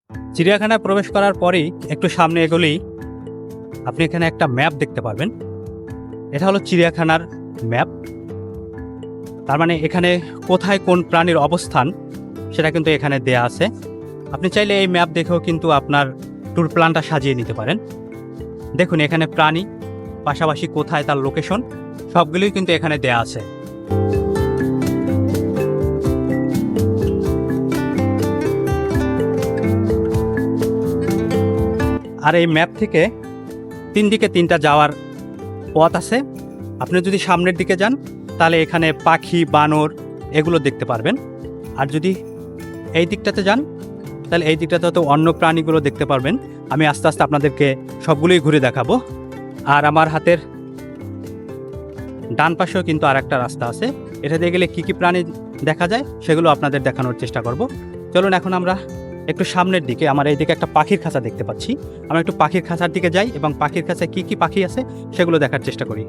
চিড়িয়াখানায় প্রবেশ করার পরেই একটু সামনে এগোলেই আপনি এখানে একটা ম্যাপ দেখতে পারবেন। এটা হলো চিড়িয়াখানার ম্যাপ। তার মানে এখানে কোথায় কোন প্রাণীর অবস্থান সেটা কিন্তু এখানে দেয়া আছে। আপনি চাইলে এই ম্যাপ দেখেও কিন্তু আপনার ট্যুর প্ল্যানটা সাজিয়ে নিতে পারেন। দেখুন এখানে প্রাণী, পাশাপাশি কোথায় তার লোকেশন, সবগুলোই কিন্তু এখানে দেয়া আছে। আর এই ম্যাপ থেকে তিন দিকে তিনটা যাওয়ার পথ আছে। আপনি যদি সামনের দিকে যান তাহলে এখানে পাখি, বানর এগুলো দেখতে পারবেন। আর যদি এই দিকটাতে যান তাহলে এই দিকটাতে তো অন্য প্রাণীগুলো দেখতে পারবেন। আমি আস্তে আস্তে আপনাদেরকে সবগুলোই ঘুরে দেখাবো। আর আমার হাতের ডান পাশেও কিন্তু আর একটা রাস্তা আছে, এটা দিয়ে গেলে কী কী প্রাণী দেখা যায় সেগুলো আপনাদের দেখানোর চেষ্টা করব। চলুন এখন আমরা একটু সামনের দিকে, আমার এই দিকে একটা পাখির খাঁচা দেখতে পাচ্ছি, আমরা একটু পাখির খাঁচার দিকে যাই এবং পাখির খাঁচায় কী কী পাখি আছে সেগুলো দেখার চেষ্টা করি।